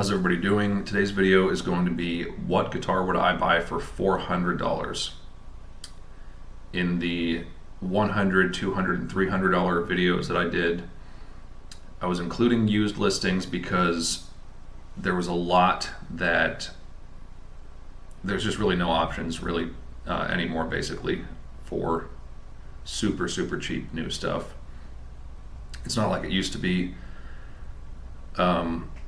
How's everybody doing? Today's video is going to be what guitar would I buy for $400? In the $100, $200, and $300 videos that I did, I was including used listings because there was a lot that there's just really no options really anymore basically for super cheap new stuff. It's not like it used to be.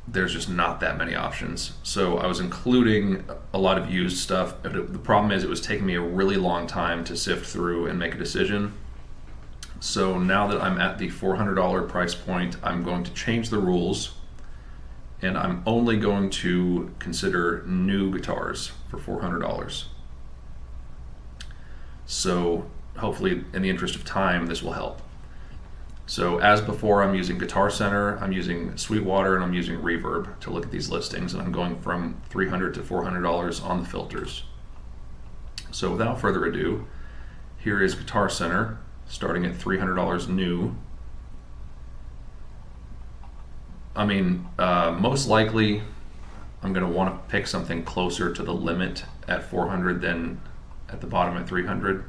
There's just not that many options. So I was including a lot of used stuff. But the problem is it was taking me a really long time to sift through and make a decision. So now that I'm at the $400 price point, I'm going to change the rules and I'm only going to consider new guitars for $400. So hopefully in the interest of time, this will help. So as before, I'm using Guitar Center, I'm using Sweetwater, and I'm using Reverb to look at these listings, and I'm going from $300 to $400 on the filters. So without further ado, here is Guitar Center, starting at $300 new. I mean, most likely, I'm going to want to pick something closer to the limit at $400 than at the bottom at $300.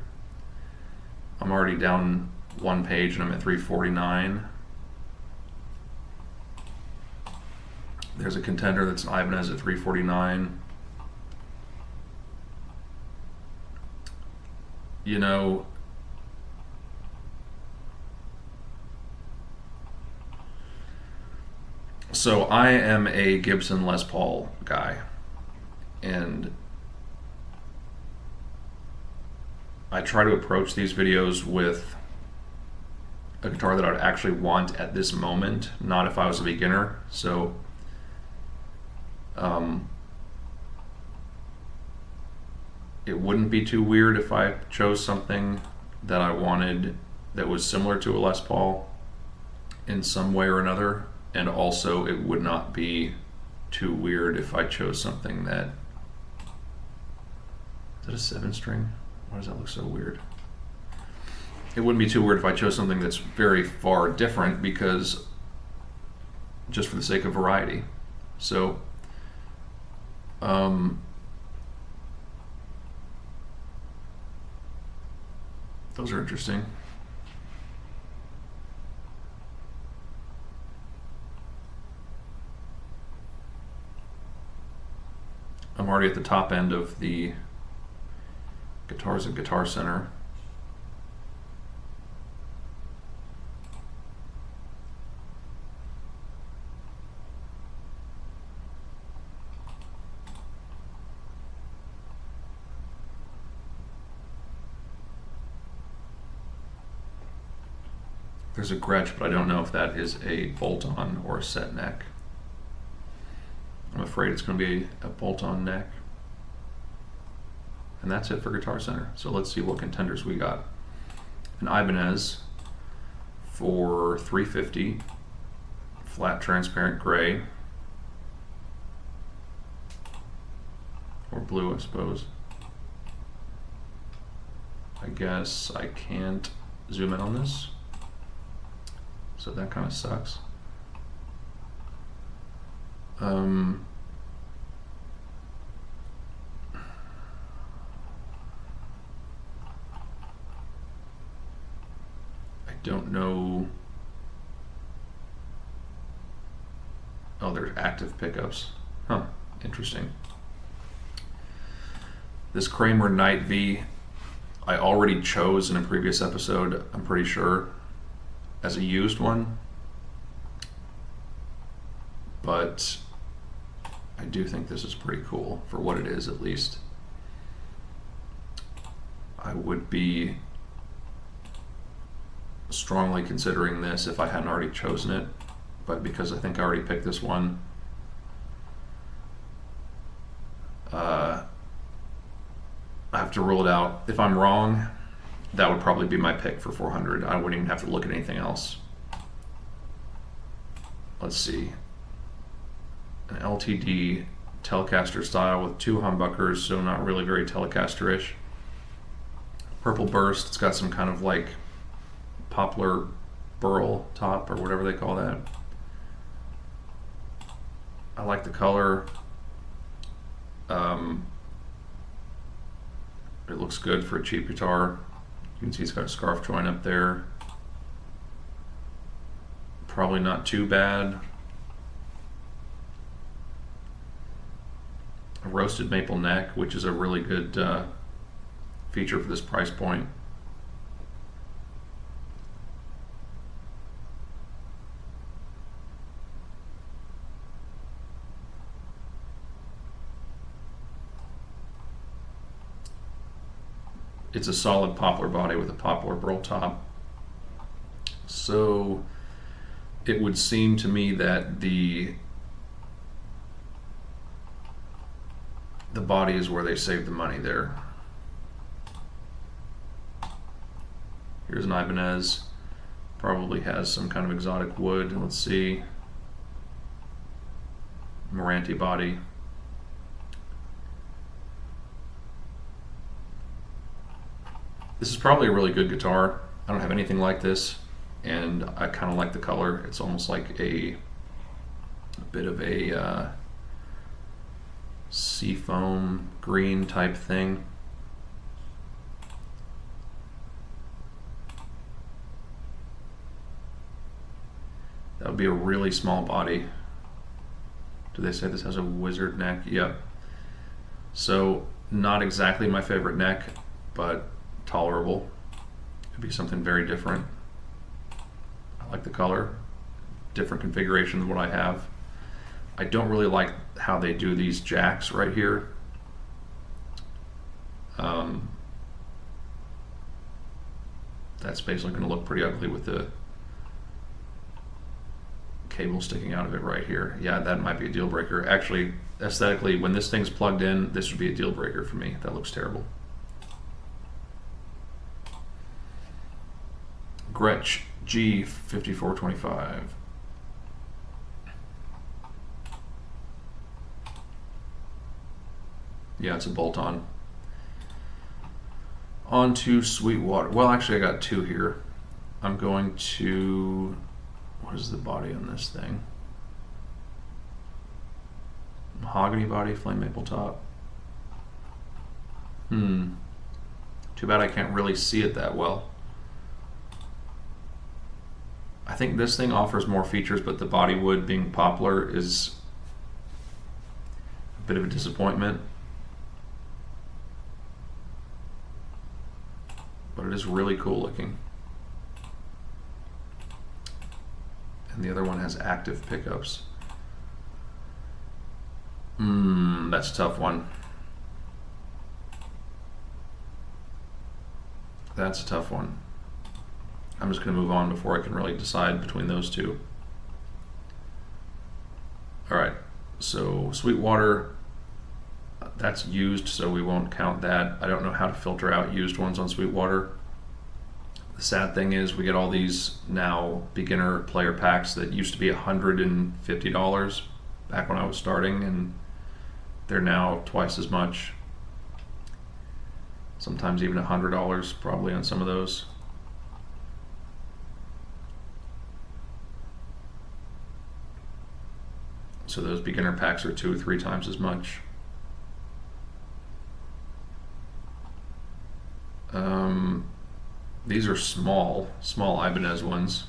I'm already down one page and I'm at $349. There's a contender that's an Ibanez at $349. You know, so I am a Gibson Les Paul guy, and I try to approach these videos with a guitar that I would actually want at this moment, not if I was a beginner. So it wouldn't be too weird if I chose something that I wanted that was similar to a Les Paul in some way or another, and also it would not be too weird if I chose something that, is that a 7-string? Why does that look so weird? It wouldn't be too weird if I chose something that's very far different, because just for the sake of variety. So those are interesting. I'm already at the top end of the guitars at Guitar Center. There's a Gretsch, but I don't know if that is a bolt-on or a set neck. I'm afraid it's going to be a bolt-on neck. And that's it for Guitar Center. So let's see what contenders we got. An Ibanez for $350, flat transparent gray, or blue, I suppose. I guess I can't zoom in on this, so that kind of sucks. I don't know. Oh, there's active pickups. Huh, interesting. This Kramer Night V, I already chose in a previous episode, I'm pretty sure, as a used one, but I do think this is pretty cool for what it is, at least. I would be strongly considering this if I hadn't already chosen it, but because I think I already picked this one, I have to rule it out. If I'm wrong, that would probably be my pick for $400. I wouldn't even have to look at anything else. Let's see. An LTD Telecaster style with 2 humbuckers, so not really very Telecaster-ish. Purple Burst, it's got some kind of like poplar burl top or whatever they call that. I like the color. It looks good for a cheap guitar. You can see it's got a scarf joint up there. Probably not too bad. A roasted maple neck, which is a really good feature for this price point. It's a solid poplar body with a poplar burl top. So it would seem to me that the body is where they save the money there. Here's an Ibanez. Probably has some kind of exotic wood. Let's see. Marante body. This is probably a really good guitar. I don't have anything like this, and I kind of like the color. It's almost like a bit of a seafoam green type thing. That would be a really small body. Do they say this has a wizard neck? Yep. So not exactly my favorite neck, but tolerable. Could be something very different. I like the color. Different configuration than what I have. I don't really like how they do these jacks right here. That's basically going to look pretty ugly with the cable sticking out of it right here. Yeah, that might be a deal breaker. Actually, aesthetically, when this thing's plugged in, this would be a deal breaker for me. That looks terrible. Gretsch G5425. Yeah, it's a bolt-on. On to Sweetwater. Well, actually, I got two here. I'm going to... What is the body on this thing? Mahogany body, flame maple top. Too bad I can't really see it that well. I think this thing offers more features, but the body wood being poplar is a bit of a disappointment. But it is really cool looking. And the other one has active pickups. That's a tough one. That's a tough one. I'm just going to move on before I can really decide between those two. All right, so Sweetwater, that's used, so we won't count that. I don't know how to filter out used ones on Sweetwater. The sad thing is we get all these now beginner player packs that used to be $150 back when I was starting, and they're now twice as much. Sometimes even $100 probably on some of those. So those beginner packs are 2 or 3 times as much. These are small Ibanez ones.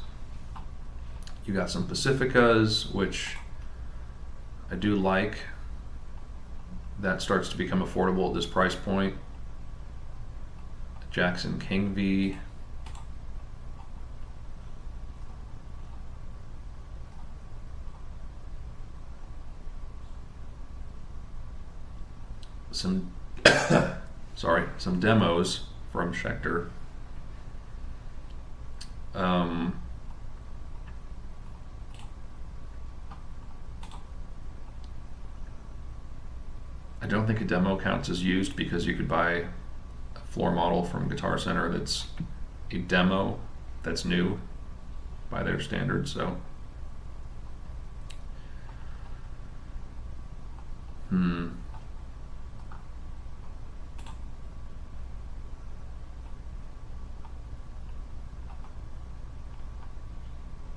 You got some Pacificas, which I do like. That starts to become affordable at this price point. Jackson King V. Some some demos from Schecter. I don't think a demo counts as used because you could buy a floor model from Guitar Center that's a demo that's new by their standards. So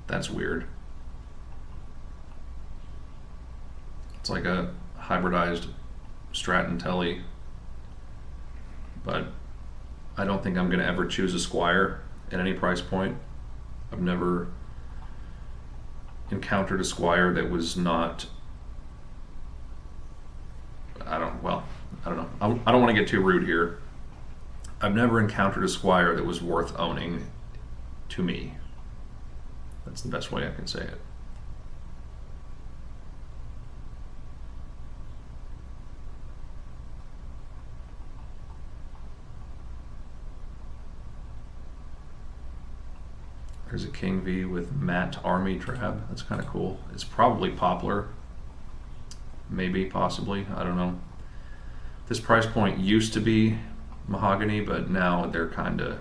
that's weird. It's like a hybridized Strat Telly, but I don't think I'm going to ever choose a Squier at any price point. I've never encountered a Squier that was not. I don't know. I don't want to get too rude here. I've never encountered a Squier that was worth owning to me. That's the best way I can say it. There's a King V with matte army drab. That's kind of cool. It's probably poplar. Maybe, possibly. I don't know. This price point used to be mahogany, but now they're kind of...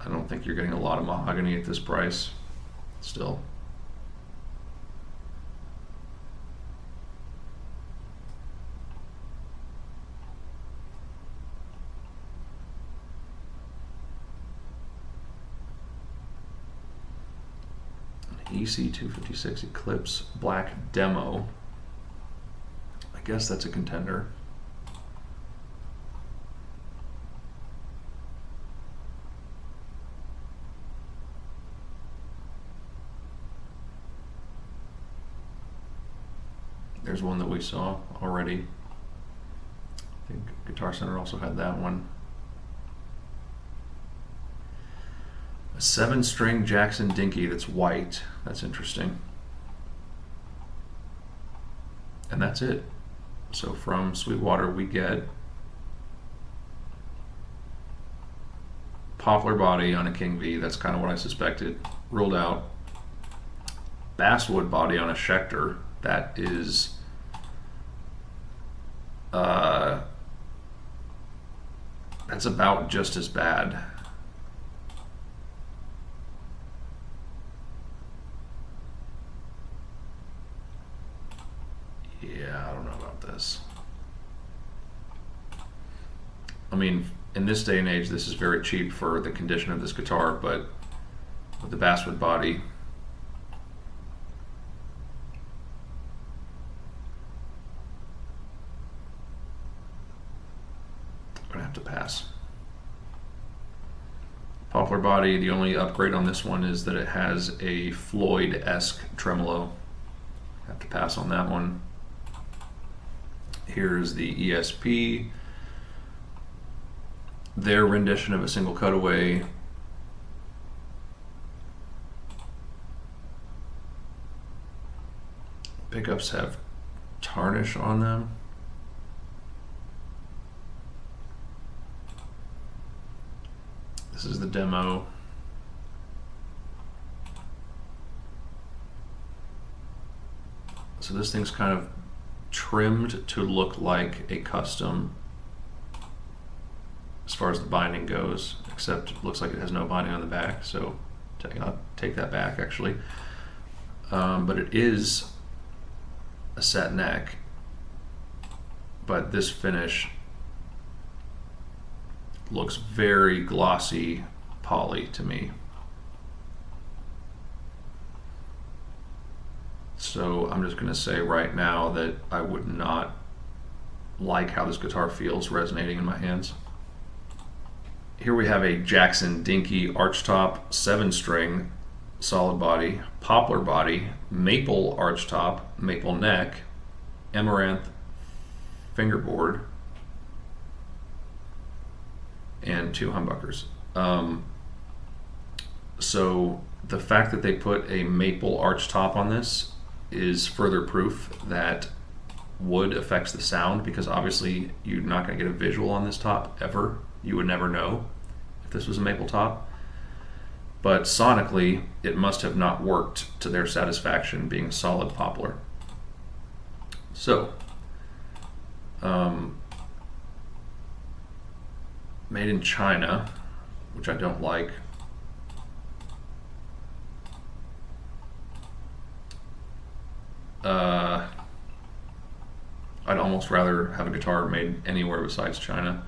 I don't think you're getting a lot of mahogany at this price still. EC256 Eclipse Black Demo. I guess that's a contender. There's one that we saw already. I think Guitar Center also had that one. A 7-string Jackson Dinky that's white. That's interesting. And that's it. So from Sweetwater we get poplar body on a King V. That's kind of what I suspected. Ruled out. Basswood body on a Schecter. That is that's about just as bad. Yeah, I don't know about this. I mean, in this day and age, this is very cheap for the condition of this guitar, but with the basswood body, I'm gonna have to pass. Poplar body, the only upgrade on this one is that it has a Floyd-esque tremolo. Have to pass on that one. Here's the ESP, their rendition of a single cutaway. Pickups have tarnish on them. This is the demo. So this thing's kind of trimmed to look like a custom as far as the binding goes, except it looks like it has no binding on the back, so I'll take that back actually. But it is a set neck, but this finish looks very glossy poly to me. So I'm just going to say right now that I would not like how this guitar feels resonating in my hands. Here we have a Jackson Dinky archtop 7-string solid body, poplar body, maple archtop, maple neck, amaranth fingerboard, and 2 humbuckers. So the fact that they put a maple archtop on this is further proof that wood affects the sound, because obviously you're not going to get a visual on this top ever. You would never know if this was a maple top. But sonically, it must have not worked to their satisfaction, being solid poplar. So, made in China, which I don't like. I'd almost rather have a guitar made anywhere besides China.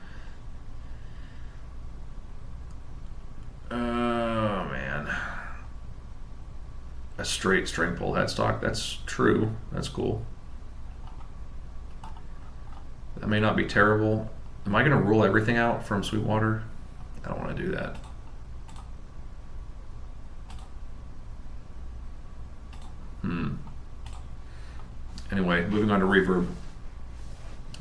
Oh man. A straight string pull headstock. That's true. That's cool. That may not be terrible. Am I going to rule everything out from Sweetwater? I don't want to do that. Anyway, moving on to reverb.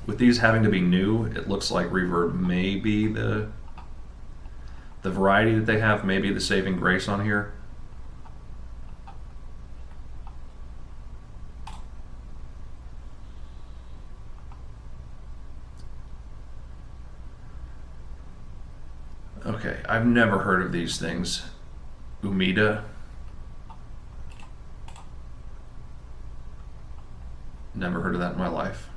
With these having to be new, it looks like reverb may be the variety that they have, maybe the saving grace on here. Okay, I've never heard of these things. Umida. Never heard of that in my life.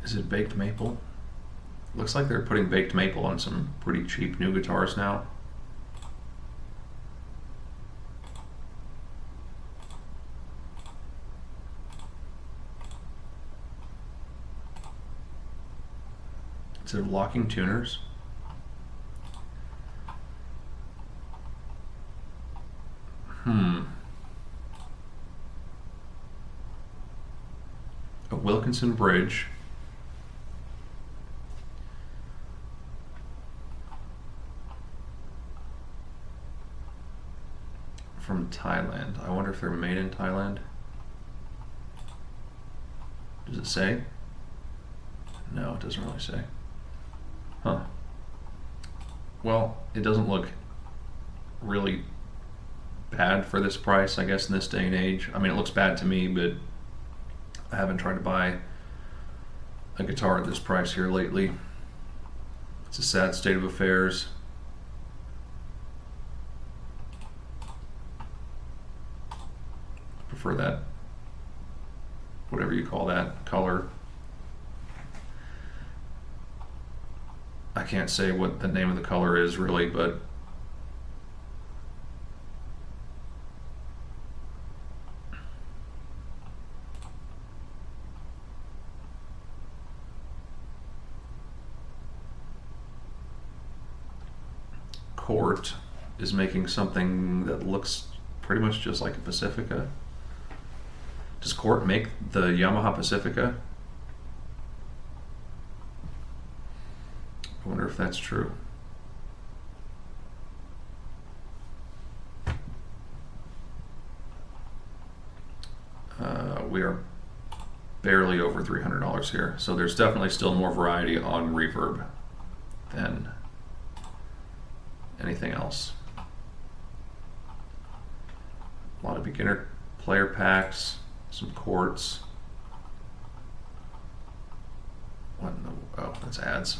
Is it baked maple? Looks like they're putting baked maple on some pretty cheap new guitars now. Is it locking tuners? A Wilkinson bridge. From Thailand. I wonder if they're made in Thailand. Does it say? No, it doesn't really say. Huh. Well, it doesn't look really bad for this price, I guess, in this day and age. I mean, it looks bad to me, but I haven't tried to buy a guitar at this price here lately. It's a sad state of affairs. Prefer that, whatever you call that, color. I can't say what the name of the color is really, but Cort is making something that looks pretty much just like a Pacifica. Does Cort make the Yamaha Pacifica? I wonder if that's true. We are barely over $300 here, so there's definitely still more variety on reverb than anything else. A lot of beginner player packs, some Corts. What in the, oh, that's ads.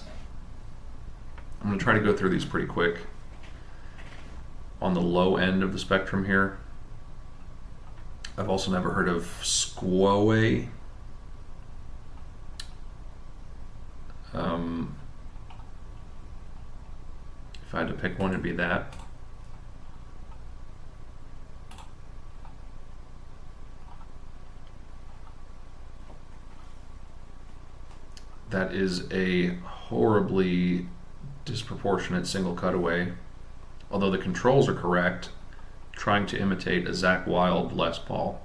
I'm going to try to go through these pretty quick. On the low end of the spectrum here, I've also never heard of Squoe. If I had to pick one, it'd be that. That is a horribly disproportionate single cutaway. Although the controls are correct, trying to imitate a Zakk Wylde Les Paul.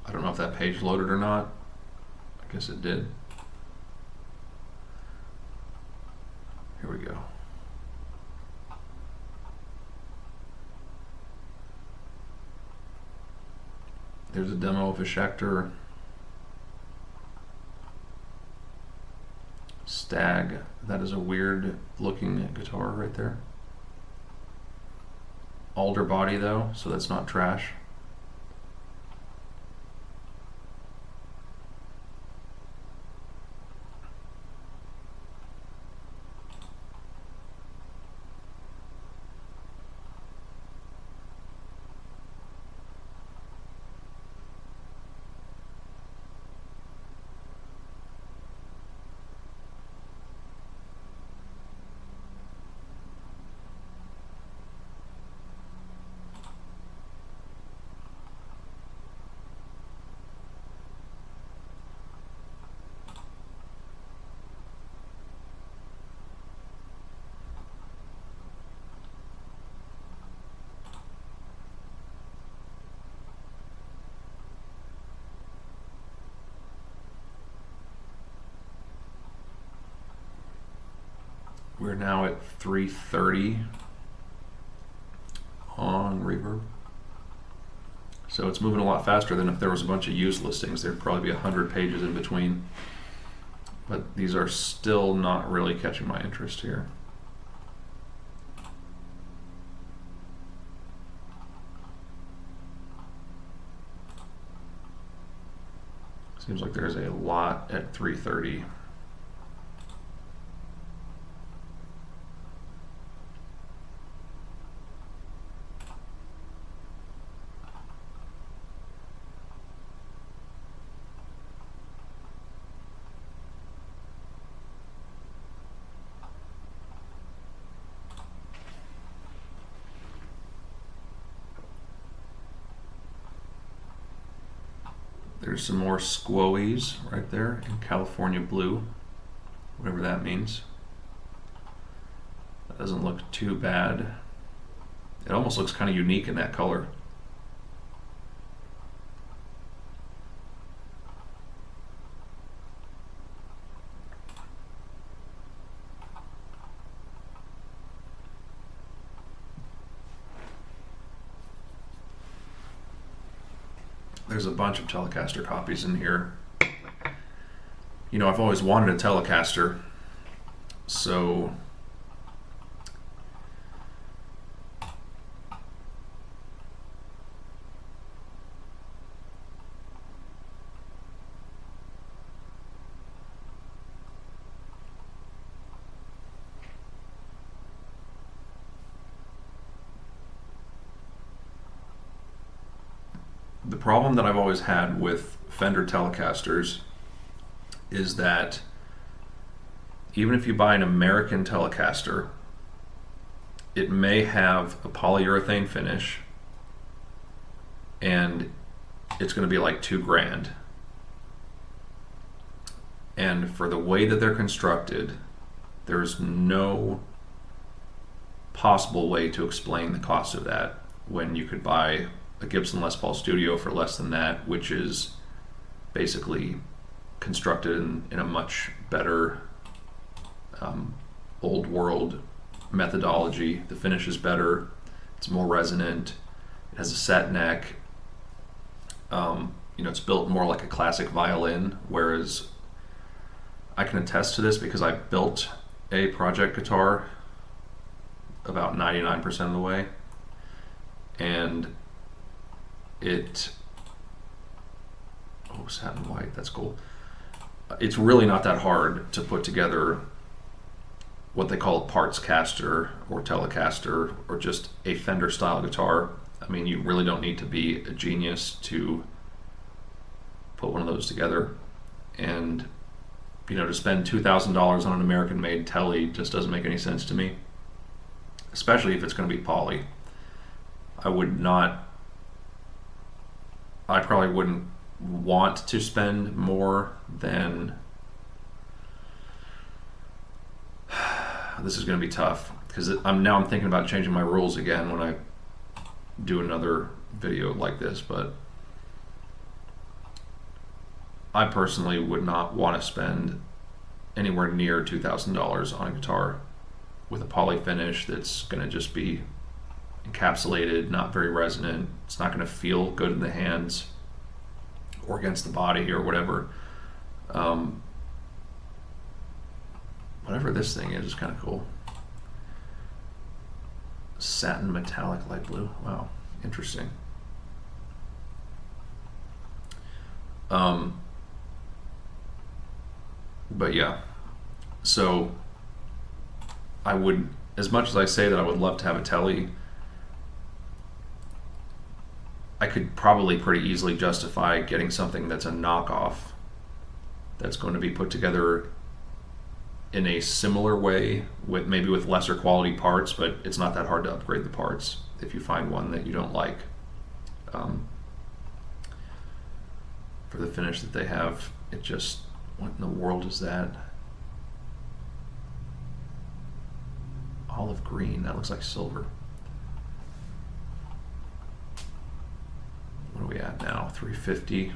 I don't know if that page loaded or not. I guess it did. Here we go. There's a demo of a Schecter. Stag. That is a weird looking guitar right there. Alder body though, so that's not trash. We're now at 330 on Reverb. So it's moving a lot faster than if there was a bunch of used listings. There'd probably be 100 pages in between. But these are still not really catching my interest here. Seems like there's a lot at 330. There's some more Squoies right there in California Blue, whatever that means. That doesn't look too bad. It almost looks kind of unique in that color. There's a bunch of Telecaster copies in here. You know, I've always wanted a Telecaster, so the problem that I've always had with Fender Telecasters is that even if you buy an American Telecaster, it may have a polyurethane finish and it's going to be like $2,000. And for the way that they're constructed, there's no possible way to explain the cost of that when you could buy a Gibson Les Paul Studio for less than that, which is basically constructed in a much better old world methodology. The finish is better, it's more resonant, it has a set neck, you know, it's built more like a classic violin, whereas I can attest to this because I built a project guitar about 99% of the way, and satin white, that's cool. It's really not that hard to put together what they call a parts caster or Telecaster or just a Fender style guitar. I mean, you really don't need to be a genius to put one of those together. And, you know, to spend $2,000 on an American made Tele just doesn't make any sense to me, especially if it's going to be poly. I probably wouldn't want to spend more than, this is going to be tough because I'm thinking about changing my rules again when I do another video like this, but I personally would not want to spend anywhere near $2,000 on a guitar with a poly finish that's going to just be encapsulated, not very resonant. It's not going to feel good in the hands or against the body or whatever. Whatever this thing is kind of cool. Satin metallic light blue. Wow, interesting. But yeah, so I would, as much as I say that I would love to have a Tele, I could probably pretty easily justify getting something that's a knockoff that's going to be put together in a similar way, with maybe with lesser quality parts, but it's not that hard to upgrade the parts if you find one that you don't like. For the finish that they have, it just, what in the world is that? Olive green, that looks like silver. What are we at now? 350.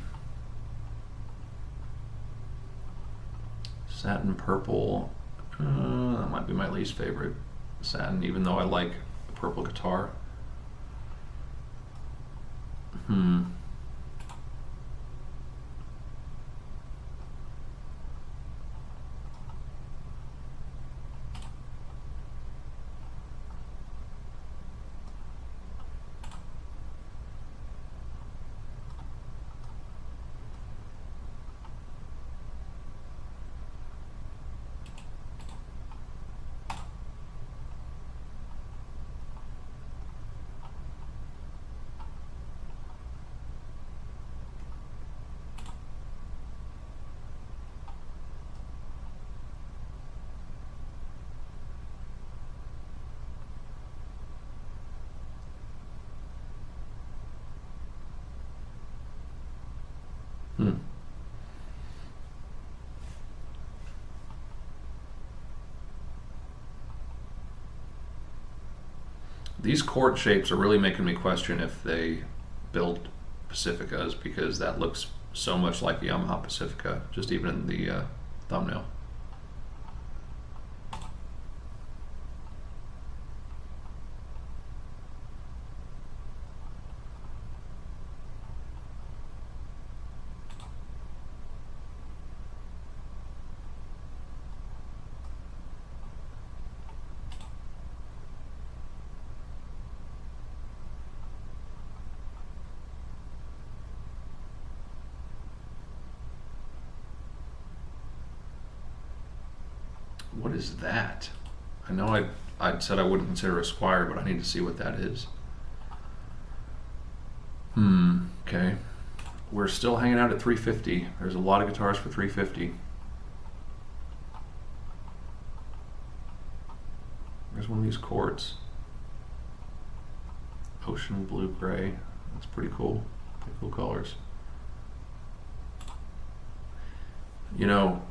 Satin purple, that might be my least favorite satin, even though I like the purple guitar. These chord shapes are really making me question if they build Pacificas, because that looks so much like a Yamaha Pacifica, just even in the thumbnail. What is that? I know I said I wouldn't consider a Squier, but I need to see what that is. Okay. We're still hanging out at 350. There's a lot of guitars for 350. There's one of these chords. Ocean blue gray. That's pretty cool. Pretty cool colors. You know,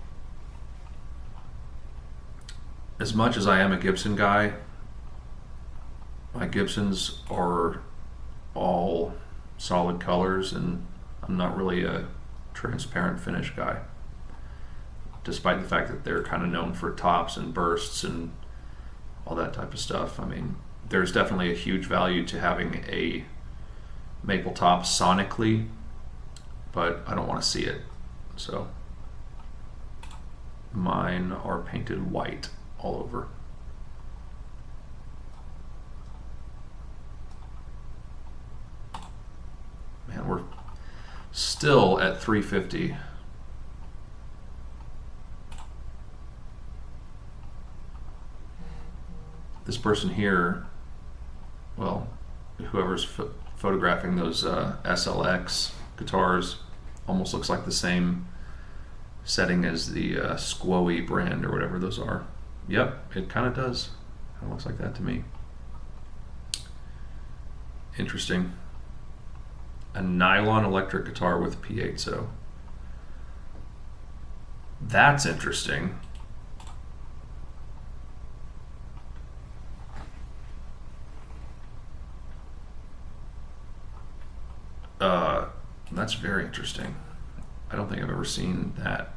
as much as I am a Gibson guy, my Gibsons are all solid colors, and I'm not really a transparent finish guy, despite the fact that they're kind of known for tops and bursts and all that type of stuff. I mean, there's definitely a huge value to having a maple top sonically, but I don't want to see it. So mine are painted white all over. Man, we're still at 350. This person here, well, whoever's photographing those SLX guitars, almost looks like the same setting as the Squoey brand or whatever those are. Yep, it kind of does. It looks like that to me. Interesting. A nylon electric guitar with piezo. That's interesting. That's very interesting. I don't think I've ever seen that.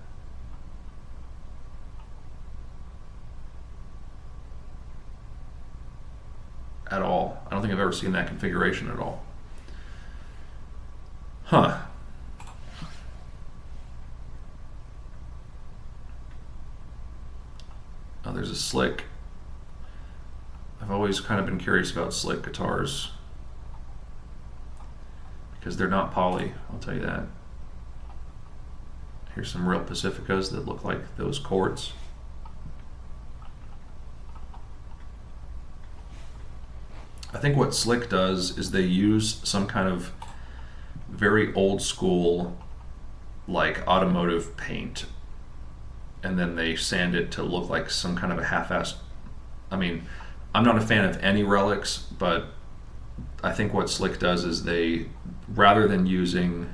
At all. I don't think I've ever seen that configuration at all. Huh. Slick. I've always kind of been curious about Slick guitars because they're not poly, I'll tell you that. Here's some real Pacificas that look like those chords. I think what Slick does is they use some kind of very old school, like automotive paint, and then they sand it to look like some kind of a half-assed. I mean, I'm not a fan of any relics, but I think what Slick does is they, rather than using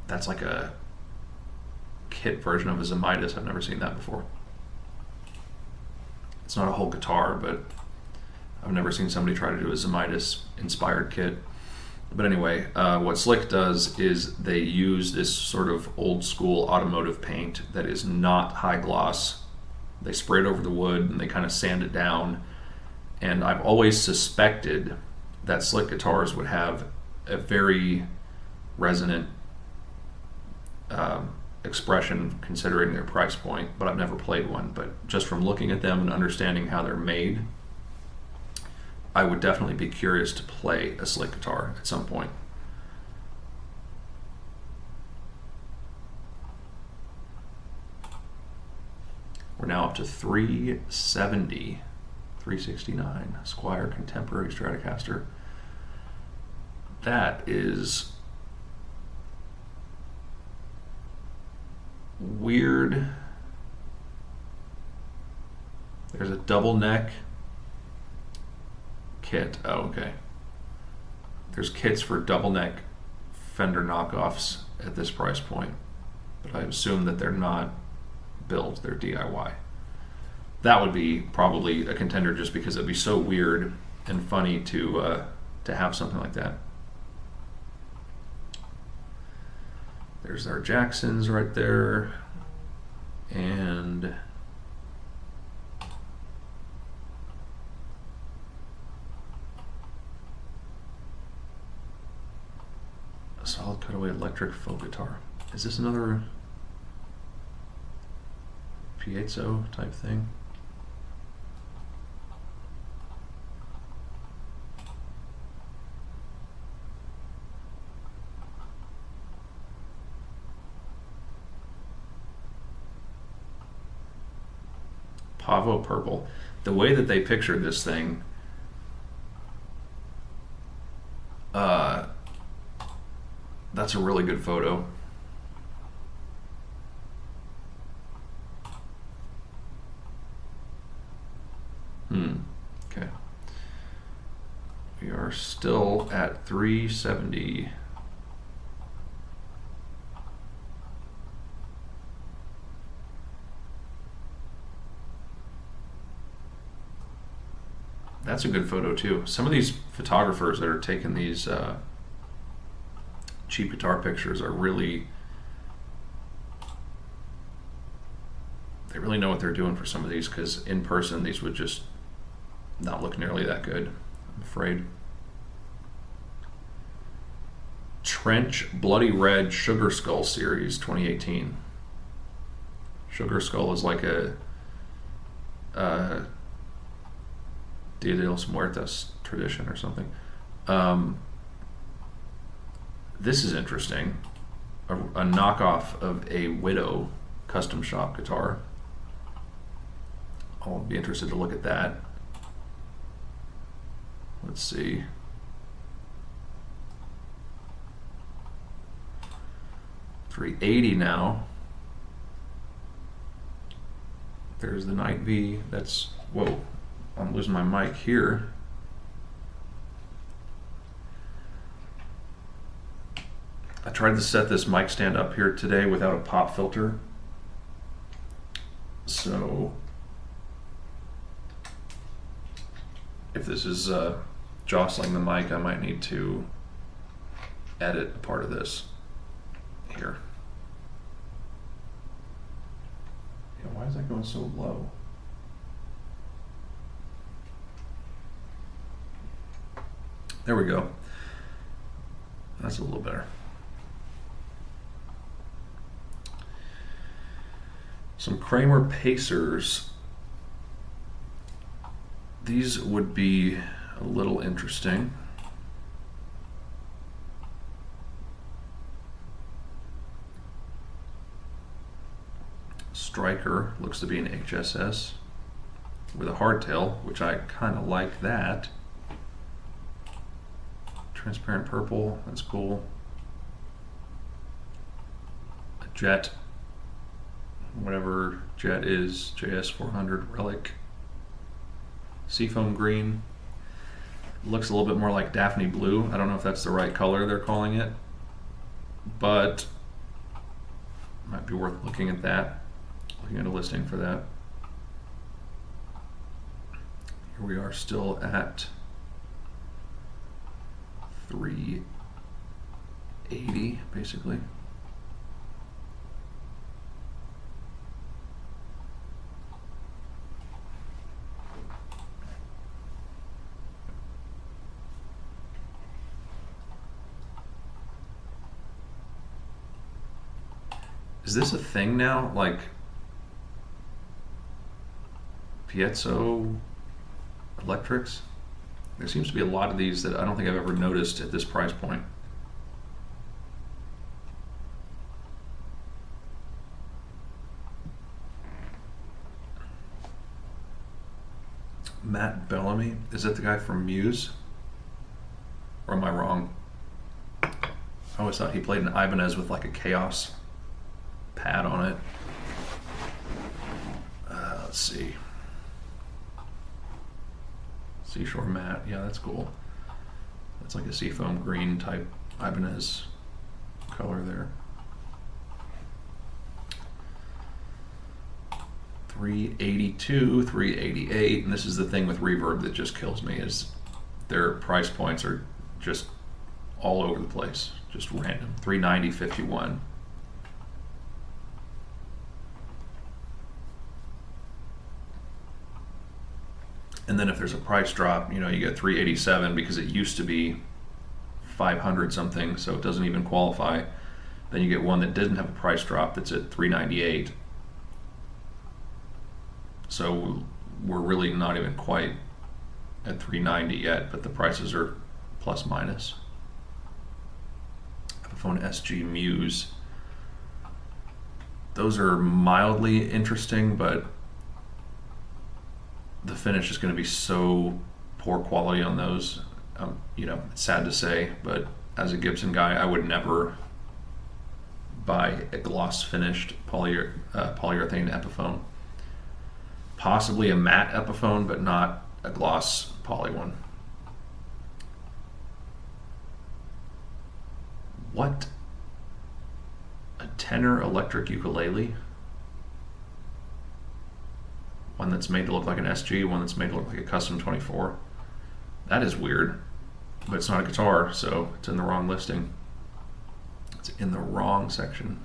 that's like a kit version of a Zemaitis. I've never seen that before. It's not a whole guitar, but I've never seen somebody try to do a Zemaitis inspired kit. But anyway, what Slick does is they use this sort of old school automotive paint that is not high gloss. They spray it over the wood and they kind of sand it down. And I've always suspected that Slick guitars would have a very resonant expression considering their price point, but I've never played one. But just from looking at them and understanding how they're made, I would definitely be curious to play a Slick guitar at some point. We're now up to 370, 369 Squier Contemporary Stratocaster. That is weird. There's a double neck kit. Oh, okay. There's kits for double neck Fender knockoffs at this price point, but I assume that they're not built, they're DIY. That would be probably a contender just because it'd be so weird and funny to have something like that. There's our Jacksons right there, and a solid cutaway electric folk guitar. Is this another piezo type thing? Pavo purple. The way that they pictured this thing, that's a really good photo. Okay. We are still at 370. That's a good photo too. Some of these photographers that are taking these cheap guitar pictures are really, they really know what they're doing for some of these, because in person these would just not look nearly that good, I'm afraid. Trench Bloody Red Sugar Skull Series 2018. Sugar Skull is like a Dia de los Muertos tradition or something. This is interesting. A knockoff of a Widow custom shop guitar. I'll be interested to look at that. Let's see. $380 now. There's the Night V. That's, whoa, I'm losing my mic here. I tried to set this mic stand up here today without a pop filter. So if this is jostling the mic, I might need to edit a part of this here. Yeah, why is that going so low? There we go. That's a little better. Some Kramer Pacers. These would be a little interesting. Striker looks to be an HSS with a hardtail, which I kind of like that. Transparent purple, that's cool. A Jet, whatever Jet is, JS400 Relic. Seafoam green. Looks a little bit more like Daphne blue. I don't know if that's the right color they're calling it, but might be worth looking at that. Looking at a listing for that. Here we are still at 380 basically. Is this a thing now? Like piezo electrics? There seems to be a lot of these that I don't think I've ever noticed at this price point. Matt Bellamy, is that the guy from Muse? Or am I wrong? I always thought he played an Ibanez with like a Chaos pad on it. Let's see. Seashore Matte, yeah, that's cool. That's like a seafoam green type Ibanez color there. 382, 388, and this is the thing with Reverb that just kills me, is their price points are just all over the place, just random. 390, 51. And then if there's a price drop, you know, you get 387 because it used to be 500 something, so it doesn't even qualify. Then you get one that didn't have a price drop that's at 398. So we're really not even quite at 390 yet, but the prices are plus minus. Epiphone SG Muse. Those are mildly interesting, but the finish is going to be so poor quality on those. You know, it's sad to say, but as a Gibson guy, I would never buy a gloss finished polyurethane Epiphone. Possibly a matte Epiphone, but not a gloss poly one. What? A tenor electric ukulele? One that's made to look like an SG, one that's made to look like a Custom 24. That is weird, but it's not a guitar, so it's in the wrong listing. It's in the wrong section.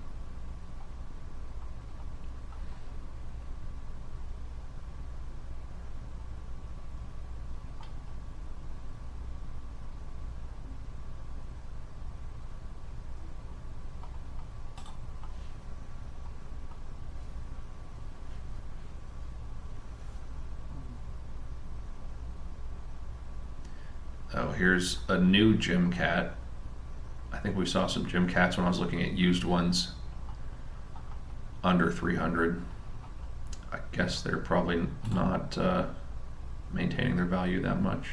Oh, here's a new Gym Cat. I think we saw some Gym Cats when I was looking at used ones under 300. I guess they're probably not maintaining their value that much.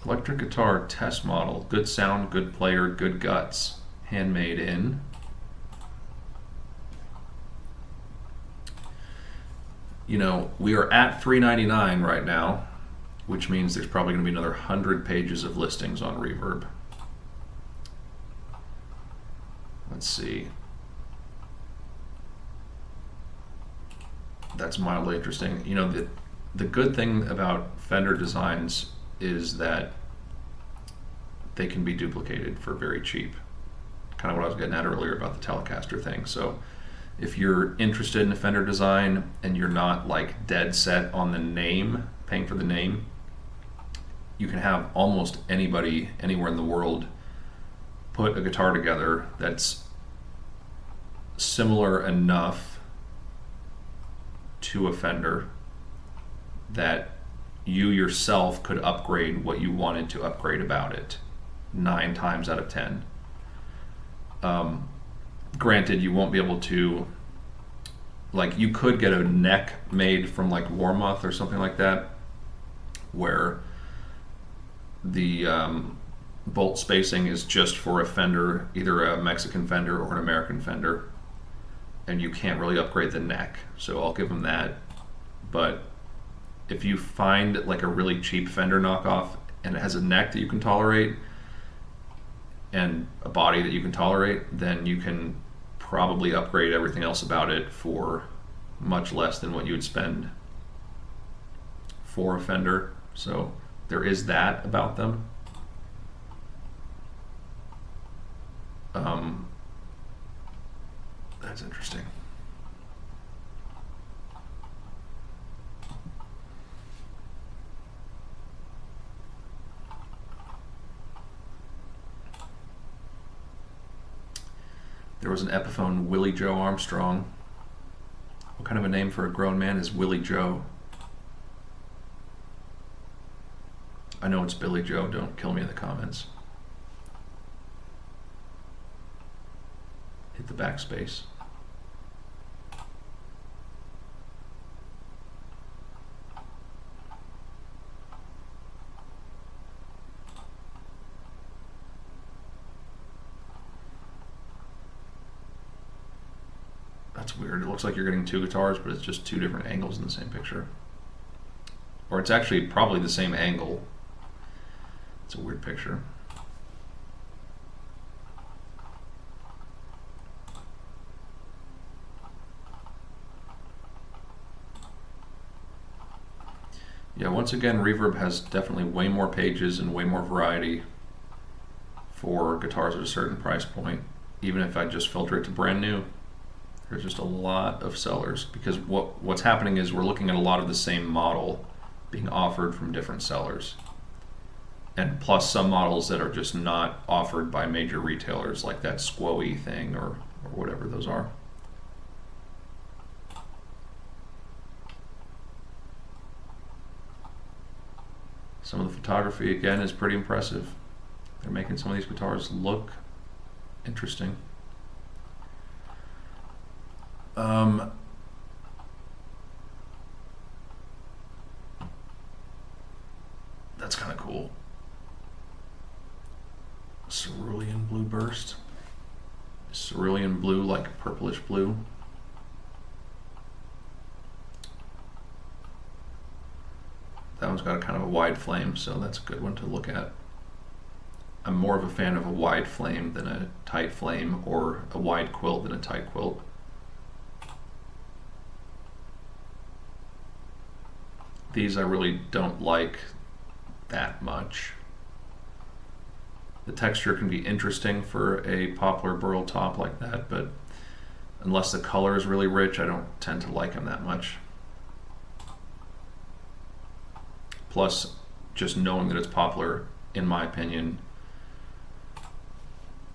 Electric guitar test model. Good sound, good player, good guts. Handmade in. You know, we are at $399 right now, which means there's probably going to be another 100 pages of listings on Reverb. Let's see. That's mildly interesting. You know, the good thing about Fender designs is that they can be duplicated for very cheap. Kind of what I was getting at earlier about the Telecaster thing. So if you're interested in a Fender design and you're not like dead set on the name, paying for the name, you can have almost anybody anywhere in the world put a guitar together that's similar enough to a Fender that you yourself could upgrade what you wanted to upgrade about it 9 times out of 10. Granted, you won't be able to, like, you could get a neck made from like Warmoth or something like that, where the bolt spacing is just for a Fender, either a Mexican Fender or an American Fender, and you can't really upgrade the neck, so I'll give them that. But if you find like a really cheap Fender knockoff and it has a neck that you can tolerate and a body that you can tolerate, then you can probably upgrade everything else about it for much less than what you would spend for a Fender. So there is that about them. That's interesting. There was an Epiphone Willie Joe Armstrong. What kind of a name for a grown man is Willie Joe? I know it's Billy Joe, don't kill me in the comments. Hit the backspace. That's weird. It looks like you're getting 2 guitars, but it's just 2 different angles in the same picture. Or it's actually probably the same angle. It's a weird picture. Yeah, once again, Reverb has definitely way more pages and way more variety for guitars at a certain price point. Even if I just filter it to brand new, there's just a lot of sellers, because what's happening is we're looking at a lot of the same model being offered from different sellers, and plus some models that are just not offered by major retailers, like that Squoey thing or whatever those are. Some of the photography again is pretty impressive. They're making some of these guitars look interesting. That's kind of cool. Cerulean Blue Burst. Cerulean blue, like purplish blue. That one's got a kind of a wide flame, so that's a good one to look at. I'm more of a fan of a wide flame than a tight flame, or a wide quilt than a tight quilt. These I really don't like that much. The texture can be interesting for a poplar burl top like that, but unless the color is really rich, I don't tend to like them that much. Plus, just knowing that it's poplar, in my opinion,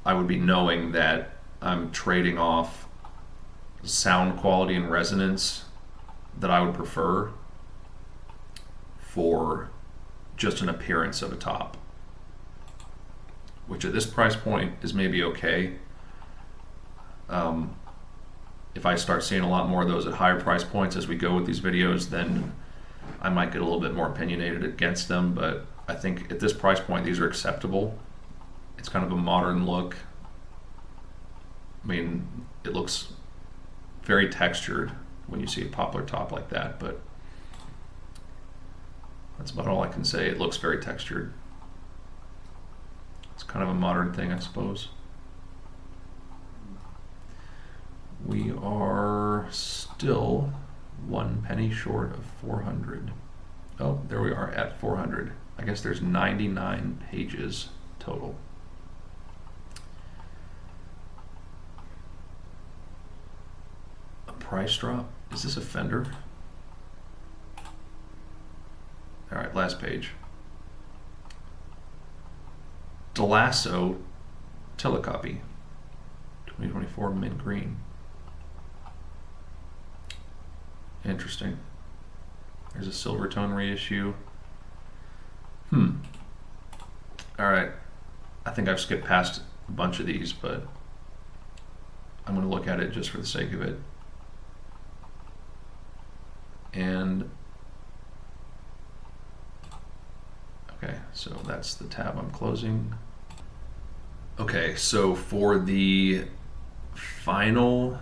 I would be knowing that I'm trading off sound quality and resonance that I would prefer for just an appearance of a top, which at this price point is maybe okay. If I start seeing a lot more of those at higher price points as we go with these videos, then I might get a little bit more opinionated against them, but I think at this price point these are acceptable. It's kind of a modern look. I mean, it looks very textured when you see a poplar top like that, but that's about all I can say. It looks very textured. It's kind of a modern thing, I suppose. We are still 1 penny short of 400. Oh, there we are at 400. I guess there's 99 pages total. A price drop? Is this a Fender? All right, last page. Delasso Telecopy, 2024 mint green. Interesting. There's a Silvertone reissue. All right. I think I've skipped past a bunch of these, but I'm going to look at it just for the sake of it. And okay, so that's the tab I'm closing. Okay, so for the final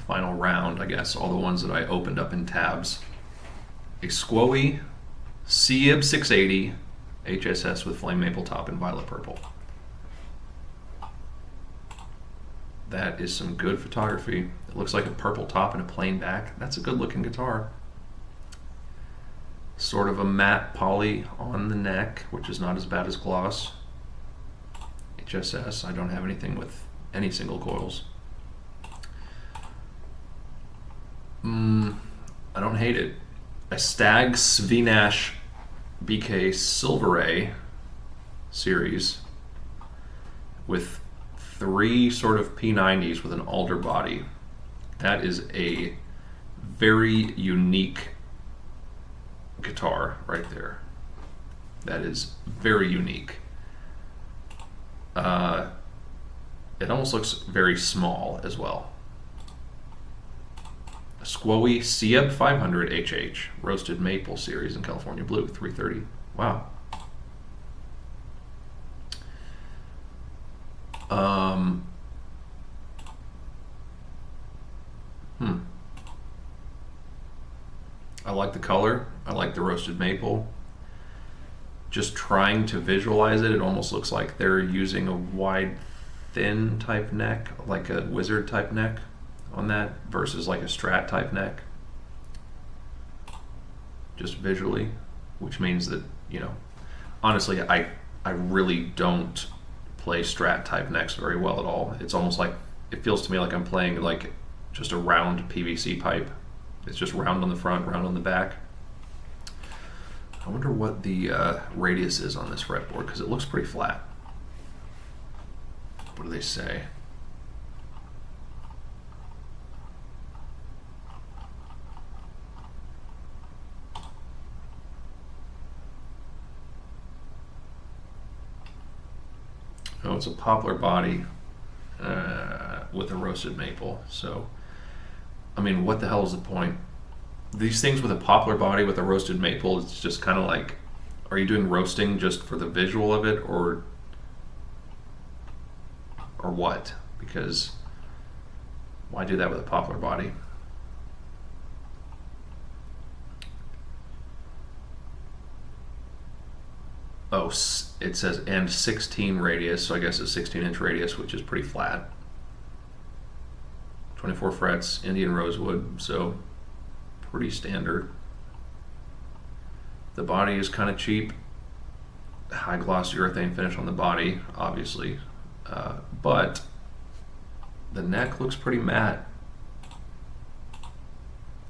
round, I guess, all the ones that I opened up in tabs. A Squoey Seib 680 HSS with flame maple top and violet purple. That is some good photography. It looks like a purple top and a plain back. That's a good looking guitar. Sort of a matte poly on the neck, which is not as bad as gloss. HSS, I don't have anything with any single coils. I don't hate it. A Stag Svinash BK Silver series with 3 sort of P90s with an alder body. That is a very unique guitar right there. That is very unique. It almost looks very small as well. A Squoey Seib 500 HH Roasted Maple series in California Blue, 330. Wow. I like the color. I like the roasted maple. Just trying to visualize it, it almost looks like they're using a wide, thin type neck, like a Wizard type neck on that, versus like a Strat type neck. Just visually, which means that, you know, honestly, I really don't play Strat type necks very well at all. It's almost like, it feels to me like I'm playing like just a round PVC pipe. It's just round on the front, round on the back. I wonder what the radius is on this fretboard, because it looks pretty flat. What do they say? Oh, it's a poplar body with a roasted maple. So, I mean, what the hell is the point? These things with a poplar body with a roasted maple, it's just kind of like, are you doing roasting just for the visual of it, or what? Because why do that with a poplar body? Oh, it says and 16 radius, so I guess it's 16-inch radius, which is pretty flat. 24 frets, Indian rosewood, so pretty standard. The body is kind of cheap. High gloss urethane finish on the body, obviously, but the neck looks pretty matte.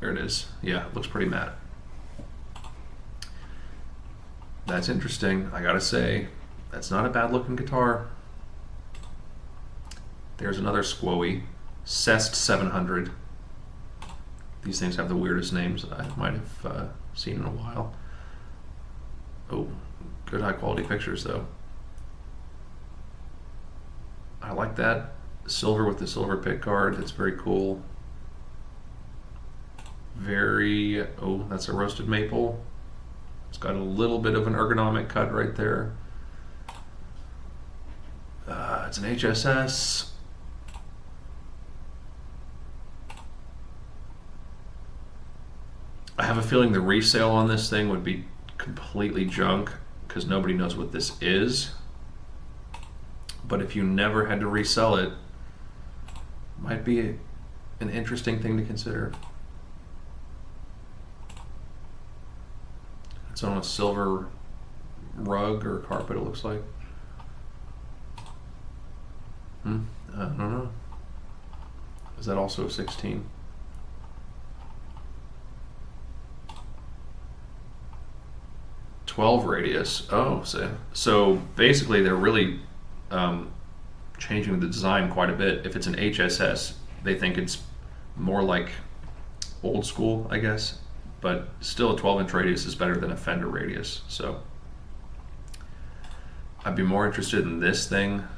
There it is. Yeah, it looks pretty matte. That's interesting. I gotta say, that's not a bad looking guitar. There's another Squoey, Cest 700. These things have the weirdest names I might have seen in a while. Oh, good high quality pictures though. I like that. Silver with the silver pick guard, that's very cool. Oh, that's a roasted maple. It's got a little bit of an ergonomic cut right there. It's an HSS. I have a feeling the resale on this thing would be completely junk because nobody knows what this is. But if you never had to resell it, might be an interesting thing to consider. It's on a silver rug or carpet, it looks like. I don't know. Is that also 16? "12 radius." Oh, so basically they're really changing the design quite a bit. If it's an HSS, they think it's more like old school, I guess. But still, a 12-inch radius is better than a Fender radius. So I'd be more interested in this thing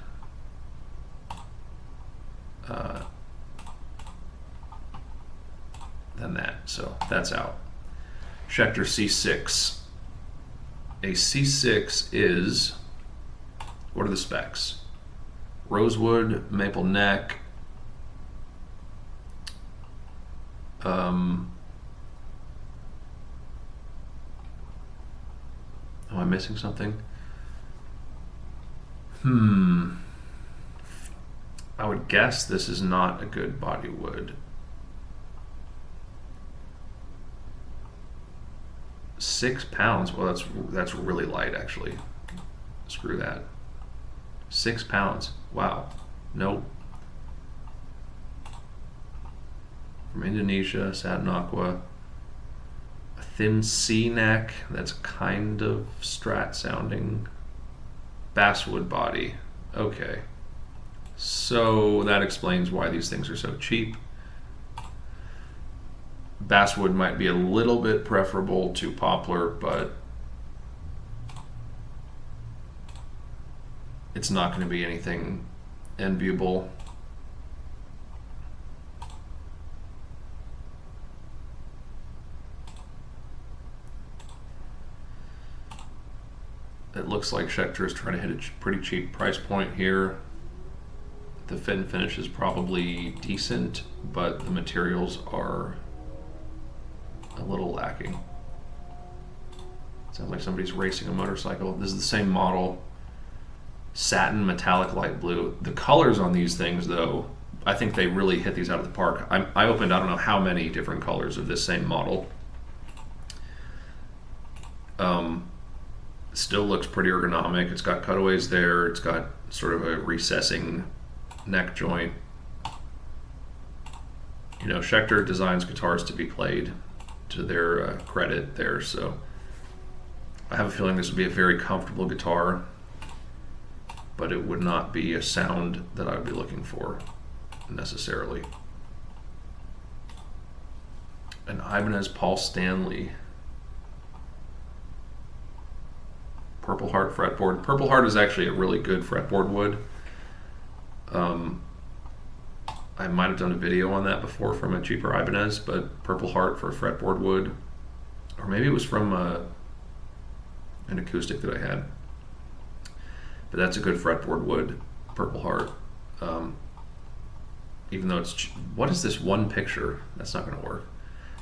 than that. So that's out. Schecter C6. A C6 is, what are the specs? Rosewood, maple neck, am I missing something? I would guess this is not a good body wood. 6 pounds. Well, that's really light, actually. Screw that. 6 pounds. Wow. Nope. From Indonesia, satin aqua. A thin C neck. That's kind of Strat sounding. Basswood body. Okay. So that explains why these things are so cheap. Basswood might be a little bit preferable to poplar, but it's not going to be anything enviable. It looks like Schecter is trying to hit a pretty cheap price point here. The fit and finish is probably decent, but the materials are a little lacking. Sounds like somebody's racing a motorcycle. This is the same model. Satin metallic light blue. The colors on these things, though, I think they really hit these out of the park. I opened I don't know how many different colors of this same model. Still looks pretty ergonomic. It's got cutaways there. It's got sort of a recessing neck joint. You know, Schecter designs guitars to be played, to their credit there, so I have a feeling this would be a very comfortable guitar, but it would not be a sound that I would be looking for necessarily. An Ibanez Paul Stanley. Purple Heart fretboard. Purple Heart is actually a really good fretboard wood. I might have done a video on that before from a cheaper Ibanez, but Purple Heart for fretboard wood, or maybe it was from an acoustic that I had. But that's a good fretboard wood, Purple Heart. Even though it's what is this one picture? That's not going to work.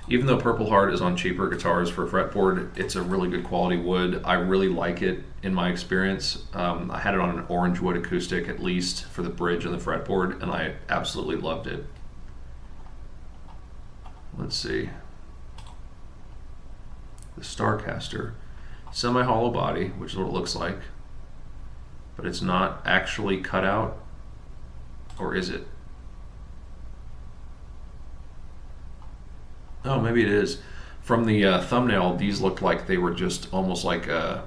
Even though Purple Heart is on cheaper guitars for fretboard, it's a really good quality wood. I really like it in my experience. I had it on an orange wood acoustic at least for the bridge and the fretboard, and I absolutely loved it. Let's see. The Starcaster. Semi-hollow body, which is what it looks like, but it's not actually cut out, or is it? Oh, maybe it is. From the thumbnail, these looked like they were just almost like a